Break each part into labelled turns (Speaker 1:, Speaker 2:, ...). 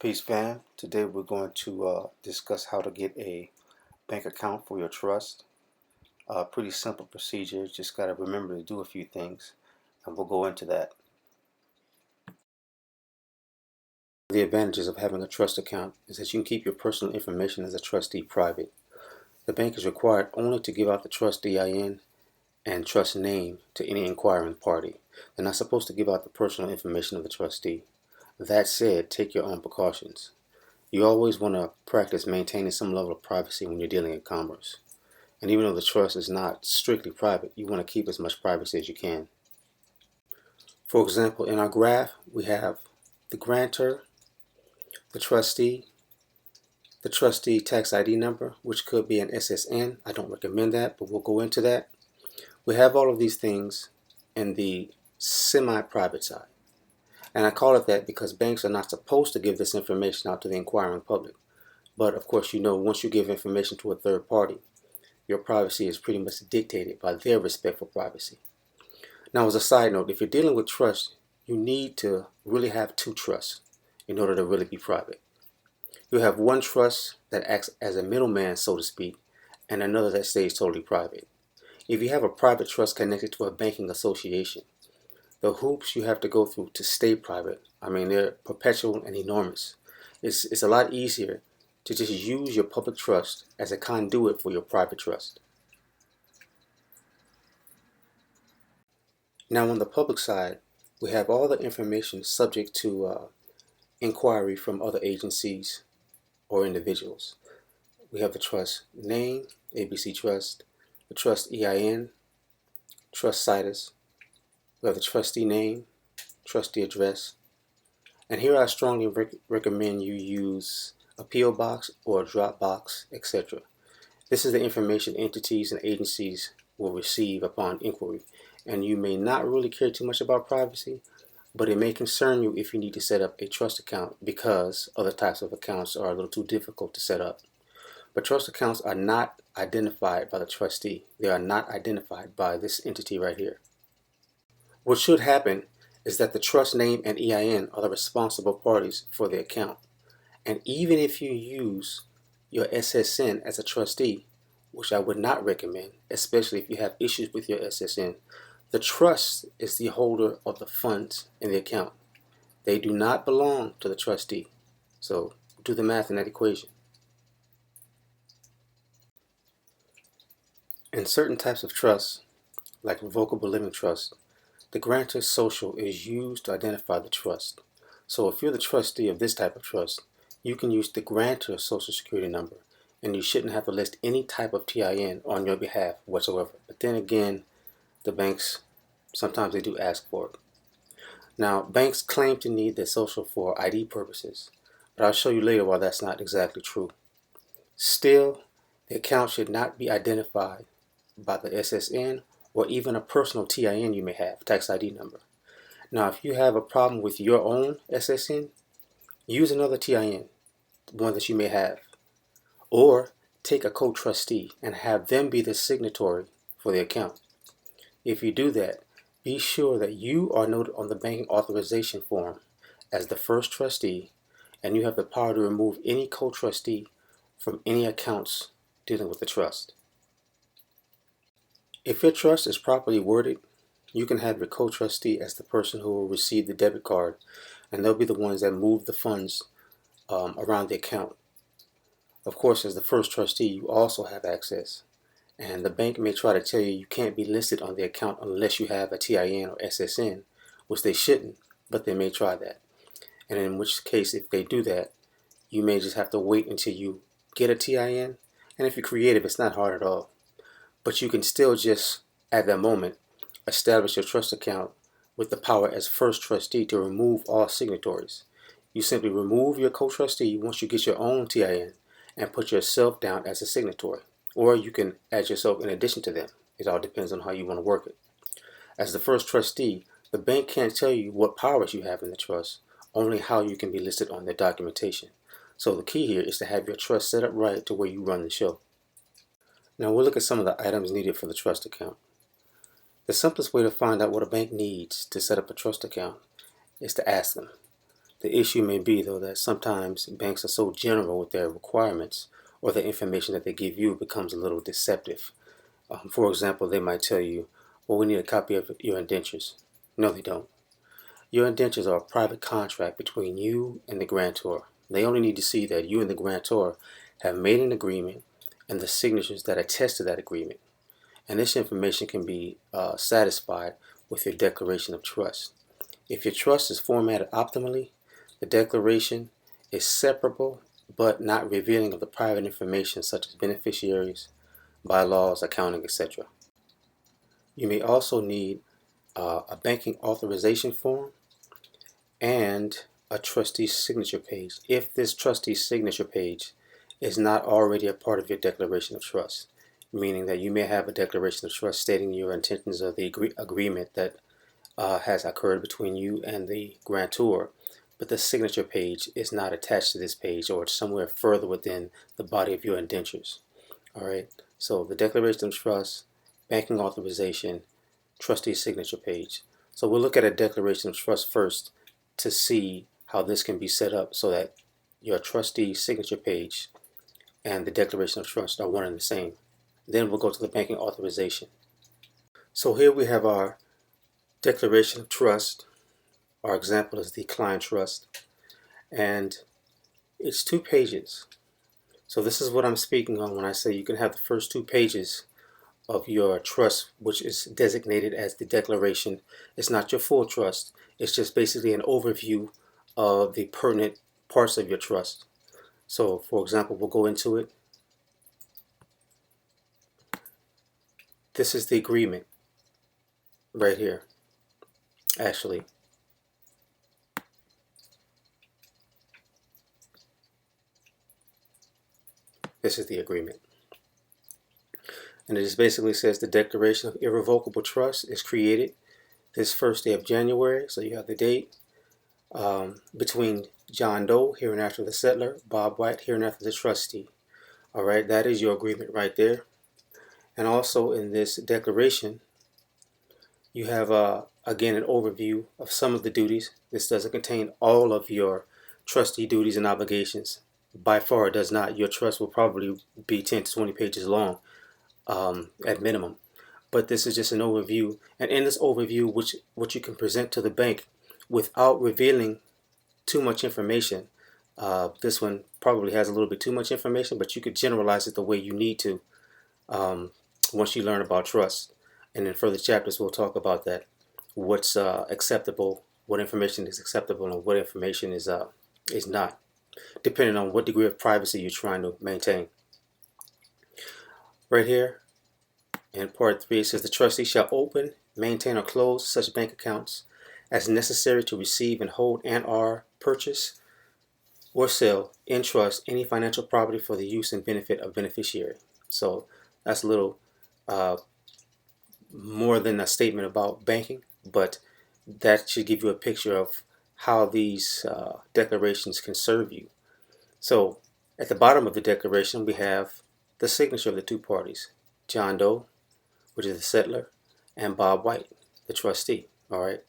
Speaker 1: Peace, fam. Today we're going to discuss how to get a bank account for your trust. Pretty simple procedure. Just got to remember to do a few things, and we'll go into that. The advantages of having a trust account is that you can keep your personal information as a trustee private. The bank is required only to give out the trust EIN and trust name to any inquiring party. They're not supposed to give out the personal information of the trustee. That said, take your own precautions. You always want to practice maintaining some level of privacy when you're dealing in commerce. And even though the trust is not strictly private, you want to keep as much privacy as you can. For example, in our graph, we have the grantor, the trustee tax ID number, which could be an SSN. I don't recommend that, but we'll go into that. We have all of these things in the semi-private side. And I call it that because banks are not supposed to give this information out to the inquiring public. But of course, once you give information to a third party, your privacy is pretty much dictated by their respect for privacy. Now, as a side note, if you're dealing with trust, you need to really have two trusts in order to really be private. You have one trust that acts as a middleman, so to speak, and another that stays totally private. If you have a private trust connected to a banking association, the hoops you have to go through to stay private, they're perpetual and enormous. It's a lot easier to just use your public trust as a conduit for your private trust. Now on the public side, we have all the information subject to inquiry from other agencies or individuals. We have the trust name, ABC Trust, the trust EIN, trust situs, we have the trustee name, trustee address, and here I strongly recommend you use a P.O. box or a drop box, etc. This is the information entities and agencies will receive upon inquiry, and you may not really care too much about privacy, but it may concern you if you need to set up a trust account because other types of accounts are a little too difficult to set up. But trust accounts are not identified by the trustee. They are not identified by this entity right here. What should happen is that the trust name and EIN are the responsible parties for the account. And even if you use your SSN as a trustee, which I would not recommend, especially if you have issues with your SSN, the trust is the holder of the funds in the account. They do not belong to the trustee. So do the math in that equation. In certain types of trusts, like revocable living trust, the grantor's social is used to identify the trust. So if you're the trustee of this type of trust, you can use the grantor's social security number, and you shouldn't have to list any type of TIN on your behalf whatsoever. But then again, the banks, sometimes they do ask for it. Now, banks claim to need their social for ID purposes, but I'll show you later why that's not exactly true. Still, the account should not be identified by the SSN or even a personal TIN you may have, tax ID number. Now, if you have a problem with your own SSN, use another TIN, one that you may have, or take a co-trustee and have them be the signatory for the account. If you do that, be sure that you are noted on the banking authorization form as the first trustee, and you have the power to remove any co-trustee from any accounts dealing with the trust. If your trust is properly worded, you can have your co-trustee as the person who will receive the debit card, and they'll be the ones that move the funds around the account. Of course, as the first trustee, you also have access, and the bank may try to tell you can't be listed on the account unless you have a TIN or SSN, which they shouldn't, but they may try that. And in which case, if they do that, you may just have to wait until you get a TIN, and if you're creative, it's not hard at all. But you can still just, at that moment, establish your trust account with the power as first trustee to remove all signatories. You simply remove your co-trustee once you get your own TIN and put yourself down as a signatory. Or you can add yourself in addition to them. It all depends on how you want to work it. As the first trustee, the bank can't tell you what powers you have in the trust, only how you can be listed on their documentation. So the key here is to have your trust set up right to where you run the show. Now we'll look at some of the items needed for the trust account. The simplest way to find out what a bank needs to set up a trust account is to ask them. The issue may be, though, that sometimes banks are so general with their requirements, or the information that they give you becomes a little deceptive. For example, they might tell you, well, we need a copy of your indentures. No, they don't. Your indentures are a private contract between you and the grantor. They only need to see that you and the grantor have made an agreement and the signatures that attest to that agreement. And this information can be satisfied with your declaration of trust. If your trust is formatted optimally, the declaration is separable but not revealing of the private information such as beneficiaries, bylaws, accounting, etc. You may also need a banking authorization form and a trustee's signature page if this trustee's signature page is not already a part of your declaration of trust, meaning that you may have a declaration of trust stating your intentions of the agreement that has occurred between you and the grantor, but the signature page is not attached to this page, or it's somewhere further within the body of your indentures. All right, so the declaration of trust, banking authorization, trustee signature page. So we'll look at a declaration of trust first to see how this can be set up so that your trustee signature page and the declaration of trust are one and the same. Then we'll go to the banking authorization. So here we have our declaration of trust. Our example is the client trust, and it's 2 pages. So this is what I'm speaking on when I say you can have the first 2 pages of your trust, which is designated as the declaration. It's not your full trust. It's just basically an overview of the pertinent parts of your trust. So, for example, we'll go into it. This is the agreement right here. Actually, this is the agreement. And it just basically says the declaration of irrevocable trust is created this first day of January. So you have the date between John Doe, hereinafter the settler, Bob White, hereinafter the trustee. All right, that is your agreement right there. And also in this declaration, you have again an overview of some of the duties. This doesn't contain all of your trustee duties and obligations. By far it does not. Your trust will probably be 10 to 20 pages long at minimum. But this is just an overview. And in this overview, which you can present to the bank without revealing too much information. This one probably has a little bit too much information, but you could generalize it the way you need to once you learn about trust. And in further chapters, we'll talk about that. What's acceptable, what information is acceptable, and what information is not, depending on what degree of privacy you're trying to maintain. Right here in part 3, it says the trustee shall open, maintain, or close such bank accounts as necessary to receive and hold and/or purchase or sell in trust any financial property for the use and benefit of beneficiary. So that's a little more than a statement about banking, but that should give you a picture of how these declarations can serve you. So at the bottom of the declaration, we have the signature of the 2 parties, John Doe, which is the settler, and Bob White, the trustee. All right.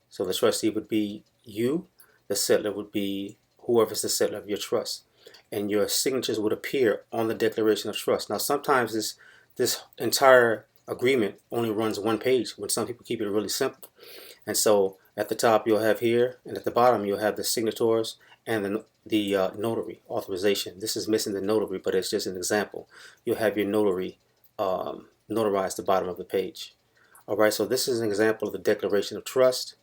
Speaker 1: So the trustee would be you, the settler would be whoever's the settler of your trust, and your signatures would appear on the declaration of trust. Now sometimes this entire agreement only runs 1 page when some people keep it really simple. And so at the top you'll have here, and at the bottom you'll have the signators and the notary authorization. This is missing the notary, but it's just an example. You'll have your notary notarize the bottom of the page. All right, so this is an example of the declaration of trust.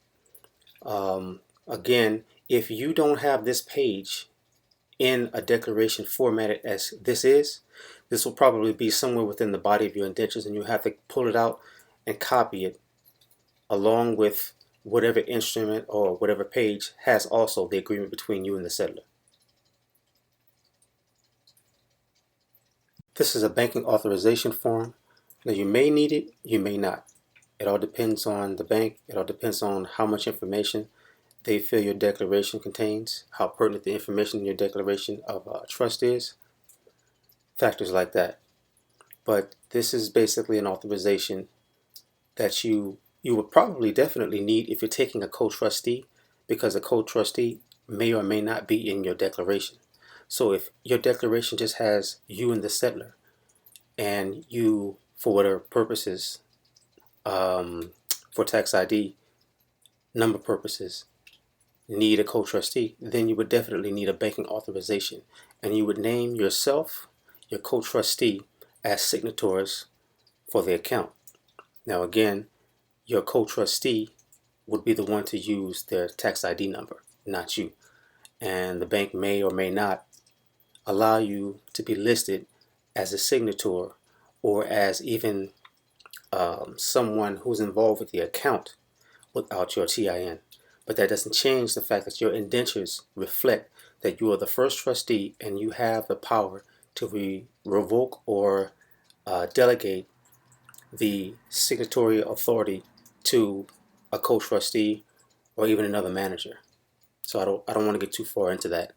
Speaker 1: Again, if you don't have this page in a declaration formatted as this will probably be somewhere within the body of your indentures, and you'll have to pull it out and copy it along with whatever instrument or whatever page has also the agreement between you and the settler. This is a banking authorization form. Now you may need it, you may not. It all depends on the bank. It all depends on how much information they feel your declaration contains, how pertinent the information in your declaration of trust is, factors like that. But this is basically an authorization that you would probably definitely need if you're taking a co-trustee, because a co-trustee may or may not be in your declaration. So if your declaration just has you and the settlor, and you, for whatever purposes, for tax ID number purposes, need a co-trustee, then you would definitely need a banking authorization, and you would name yourself, your co-trustee, as signatories for the account. Now again, your co-trustee would be the one to use their tax ID number, not you. And the bank may or may not allow you to be listed as a signator or as even someone who's involved with the account without your TIN. But that doesn't change the fact that your indentures reflect that you are the first trustee and you have the power to revoke or delegate the signatory authority to a co-trustee or even another manager. So I don't want to get too far into that.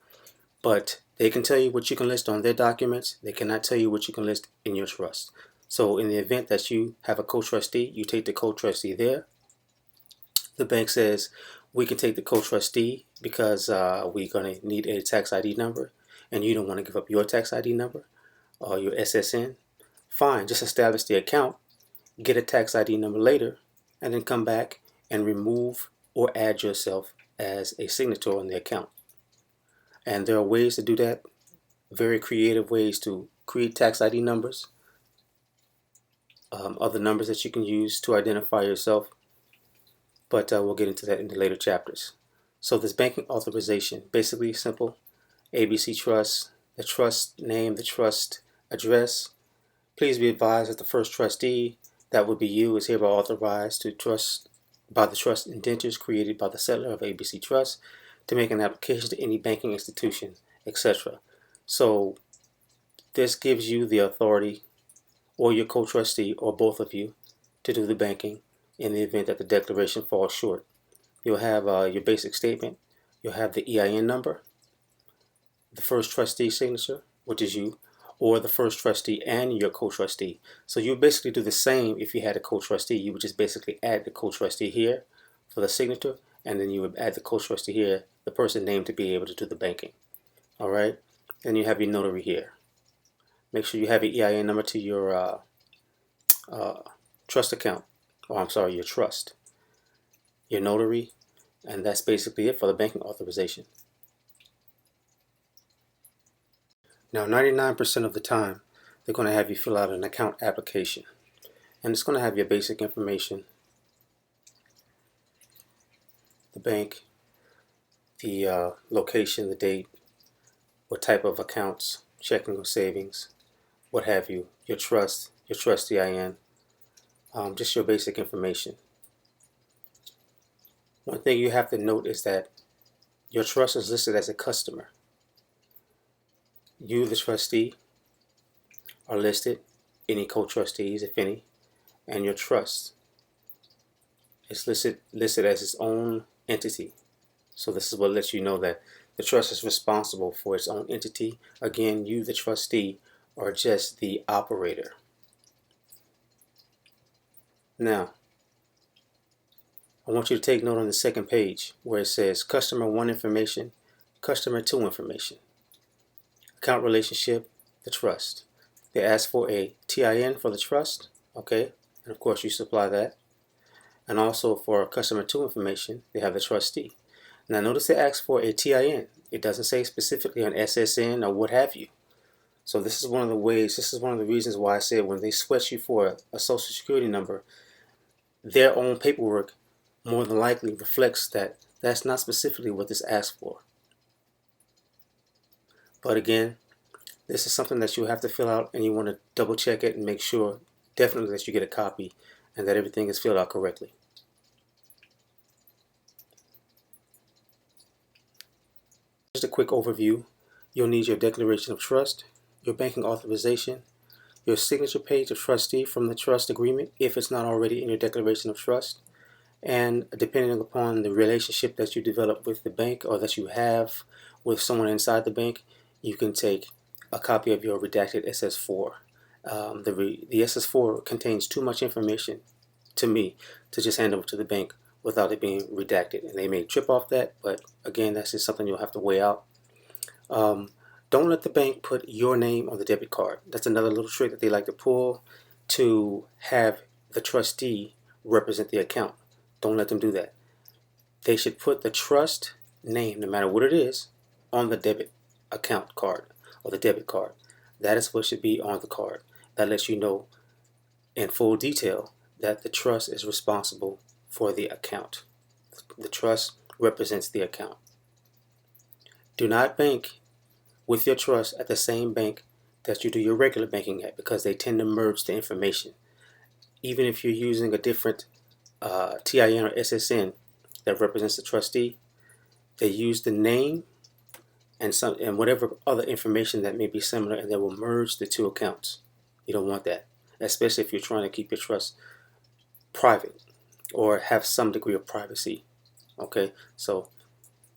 Speaker 1: But they can tell you what you can list on their documents. They cannot tell you what you can list in your trust. So in the event that you have a co-trustee, you take the co-trustee there. The bank says, we can take the co-trustee because we're going to need a tax ID number, and you don't want to give up your tax ID number or your SSN. Fine, just establish the account, get a tax ID number later, and then come back and remove or add yourself as a signator on the account. And there are ways to do that, very creative ways to create tax ID numbers, other numbers that you can use to identify yourself. But we'll get into that in the later chapters. So this banking authorization, basically simple. ABC Trust, the trust name, the trust address. Please be advised that the first trustee, that would be you, is hereby authorized to trust by the trust indentures created by the settlor of ABC Trust to make an application to any banking institution, etc. So this gives you the authority, or your co-trustee, or both of you, to do the banking in the event that the declaration falls short. You'll have your basic statement, you'll have the EIN number, the first trustee signature, which is you, or the first trustee and your co-trustee. So you basically do the same if you had a co-trustee. You would just basically add the co-trustee here for the signature, and then you would add the co-trustee here, the person named to be able to do the banking. All right? Then you have your notary here. Make sure you have your EIN number to your trust account. Your trust, your notary, and that's basically it for the banking authorization. Now, 99% of the time, they're going to have you fill out an account application, and it's going to have your basic information, the bank, the location, the date, what type of accounts, checking or savings, what have you, your trust EIN, just your basic information. One thing you have to note is that your trust is listed as a customer. You, the trustee, are listed, any co-trustees, if any, and your trust is listed as its own entity. So this is what lets you know that the trust is responsible for its own entity. Again, you, the trustee, are just the operator. Now, I want you to take note on the second page where it says Customer 1 information, Customer 2 information, account relationship, the trust. They ask for a TIN for the trust, okay, and of course you supply that. And also for Customer 2 information, they have the trustee. Now notice they ask for a TIN. It doesn't say specifically on SSN or what have you. So this is one of the reasons why I said when they sweat you for a social security number, their own paperwork more than likely reflects that that's not specifically what this asks for. But again, this is something that you have to fill out, and you want to double check it and make sure definitely that you get a copy and that everything is filled out correctly. Just a quick overview. You'll need your declaration of trust, your banking authorization, your signature page of trustee from the trust agreement if it's not already in your declaration of trust, and depending upon the relationship that you develop with the bank or that you have with someone inside the bank, you can take a copy of your redacted SS4. The SS4 contains too much information to me to just hand over to the bank without it being redacted. And they may trip off that, but again, that's just something you'll have to weigh out. Don't let the bank put your name on the debit card. That's another little trick that they like to pull to have the trustee represent the account. Don't let them do that. They should put the trust name, no matter what it is, on the debit account card or the debit card. That is what should be on the card. That lets you know in full detail that the trust is responsible for the account. The trust represents the account. Do not bank with your trust at the same bank that you do your regular banking at, because they tend to merge the information. Even if you're using a different TIN or SSN that represents the trustee, they use the name and whatever other information that may be similar, and they will merge the two accounts. You don't want that, especially if you're trying to keep your trust private or have some degree of privacy. Okay, so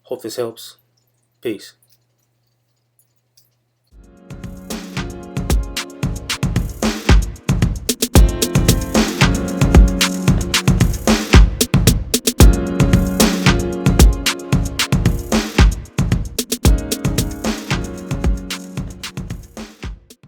Speaker 1: hope this helps. Peace.